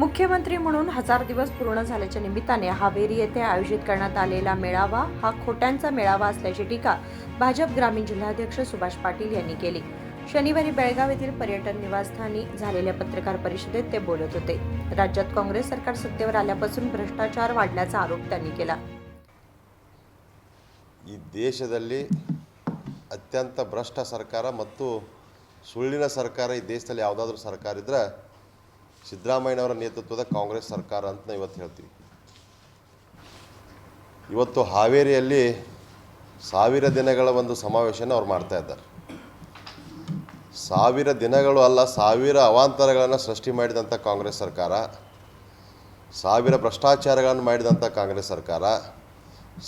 मुख्यमंत्री म्हणून 1000 दिवस पूर्ण झाल्याच्या निमित्ताने हावेरी येथे आयोजित करण्यात आलेला मेळावा हा खोट्यांचा मेळावा असल्याची टीका भाजप ग्रामीण जिल्हाध्यक्ष सुभाष पाटील यांनी केली। शनिवारी बेळगाव येथील पर्यटन निवासस्थानी झालेल्या पत्रकार परिषदेत ते बोलत होते। राज्यात काँग्रेस सरकार सत्तेवर आल्यापासून भ्रष्टाचार वाढल्याचा आरोप त्यांनी केला। ಈ ದೇಶದಲ್ಲಿ ಅತ್ಯಂತ ಭ್ರಷ್ಟ ಸರ್ಕಾರ ಮತ್ತು ಸುಳ್ಳಿನ ಸರ್ಕಾರ ಈ ದೇಶದಲ್ಲಿ ಯಾವುದಾದರೂ ಸರ್ಕಾರ ಇದ್ದರೆ ಸಿದ್ದರಾಮಯ್ಯನವರ ನೇತೃತ್ವದ ಕಾಂಗ್ರೆಸ್ ಸರ್ಕಾರ ಅಂತ ನಾವು ಇವತ್ತು ಹೇಳ್ತೀವಿ। ಇವತ್ತು ಹಾವೇರಿಯಲ್ಲಿ 1000 ದಿನಗಳ ಒಂದು ಸಮಾವೇಶನ ಅವರು ಮಾಡ್ತಾ ಇದ್ದಾರೆ। 1000 ದಿನಗಳು ಅಲ್ಲ, 1000 ಅವಾಂತರಗಳನ್ನು ಸೃಷ್ಟಿ ಮಾಡಿದಂಥ ಕಾಂಗ್ರೆಸ್ ಸರ್ಕಾರ, 1000 ಭ್ರಷ್ಟಾಚಾರಗಳನ್ನು ಮಾಡಿದಂಥ ಕಾಂಗ್ರೆಸ್ ಸರ್ಕಾರ,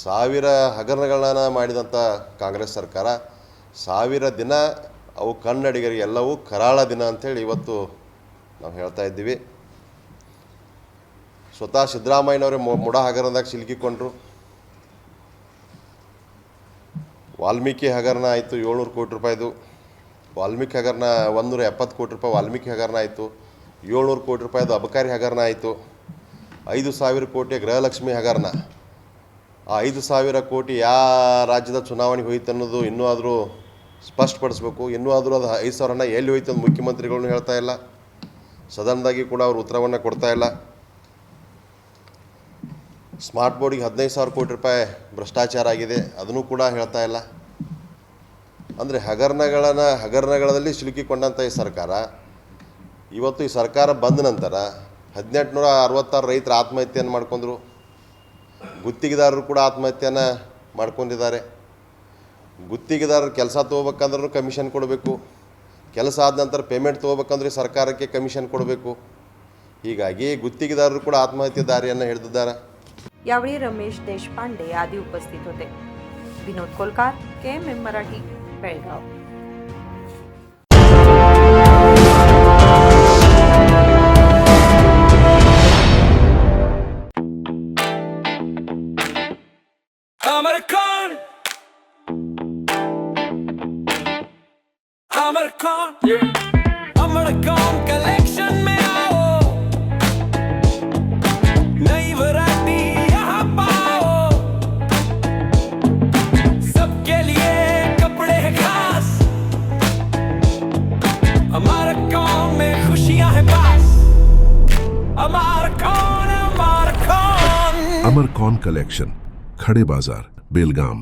1000 ಹಗರಣಗಳನ್ನು ಮಾಡಿದಂಥ ಕಾಂಗ್ರೆಸ್ ಸರ್ಕಾರ, 1000 ದಿನ ಅವು ಕನ್ನಡಿಗರಿಗೆ ಎಲ್ಲವೂ ಕರಾಳ ದಿನ ಅಂಥೇಳಿ ಇವತ್ತು ನಾವು ಹೇಳ್ತಾ ಇದ್ದೀವಿ। ಸ್ವತಃ ಸಿದ್ದರಾಮಯ್ಯನವರೇ ಮುಡ ಹಗರಣದಾಗ ಸಿಲುಕಿಕೊಂಡ್ರು। ವಾಲ್ಮೀಕಿ ಹಗರಣ ಆಯಿತು 700 ಕೋಟಿ ರೂಪಾಯಿದು, ವಾಲ್ಮೀಕಿ ಹಗರಣ 170 ಕೋಟಿ ರೂಪಾಯಿ ವಾಲ್ಮೀಕಿ ಹಗರಣ ಆಯಿತು, 700 ಕೋಟಿ ರೂಪಾಯಿದು ಅಬಕಾರಿ ಹಗರಣ ಆಯಿತು, 5000 ಕೋಟಿ ಗೃಹಲಕ್ಷ್ಮಿ ಹಗರಣ। ಆ 5000 ಕೋಟಿ ಯಾವ ರಾಜ್ಯದ ಚುನಾವಣೆಗೆ ಹೋಯ್ತು ಅನ್ನೋದು ಇನ್ನೂ ಆದರೂ ಸ್ಪಷ್ಟಪಡಿಸ್ಬೇಕು। ಇನ್ನೂ ಆದರೂ ಅದು 5000 ಎಲ್ಲಿ ಹೋಯ್ತು ಅಂತ ಮುಖ್ಯಮಂತ್ರಿಗಳನ್ನೂ ಹೇಳ್ತಾ ಇಲ್ಲ, ಸದನದಾಗಿ ಕೂಡ ಅವರು ಉತ್ತರವನ್ನು ಕೊಡ್ತಾ ಇಲ್ಲ। ಸ್ಮಾರ್ಟ್ ಬೋರ್ಡಿಗೆ 15000 ಕೋಟಿ ರೂಪಾಯಿ ಭ್ರಷ್ಟಾಚಾರ ಆಗಿದೆ, ಅದನ್ನು ಕೂಡ ಹೇಳ್ತಾ ಇಲ್ಲ। ಅಂದರೆ ಹಗರಣಗಳಲ್ಲಿ ಸಿಲುಕಿಕೊಂಡಂಥ ಈ ಸರ್ಕಾರ ಇವತ್ತು ಈ ಸರ್ಕಾರ ಬಂದ ನಂತರ 1866 ರೈತರ ಆತ್ಮಹತ್ಯೆಯನ್ನು ಮಾಡ್ಕೊಂಡ್ರು, ಗುತ್ತಿಗೆದಾರರು ಕೂಡ ಆತ್ಮಹತ್ಯೆಯನ್ನು ಮಾಡ್ಕೊಂಡಿದ್ದಾರೆ। ಗುತ್ತಿಗೆದಾರರು ಕೆಲಸ ತೊಗೋಬೇಕಂದ್ರೂ ಕಮಿಷನ್ ಕೊಡಬೇಕು, ಕೆಲಸ ಆದ ನಂತರ ಪೇಮೆಂಟ್ ತೊಗೋಬೇಕಂದ್ರೆ ಸರ್ಕಾರಕ್ಕೆ ಕಮಿಷನ್ ಕೊಡಬೇಕು। ಹೀಗಾಗಿ ಗುತ್ತಿಗೆದಾರರು ಕೂಡ ಆತ್ಮಹತ್ಯೆ ದಾರಿಯನ್ನು ಹಿಡಿದಿದ್ದಾರೆ। यावेळी रमेश देशपांडे आदी उपस्थित होते। विनोद कोलकार, KMM मराठी, बेळगाव। अमरकॉन कलेक्शन में आओ, नई वैरायटी यहाँ पाओ, सबके लिए कपड़े हैं खास। अमरकॉन में खुशियाँ हैं पास। अमरकॉन अमरकॉन कलेक्शन, खड़े बाजार, बेलगाम।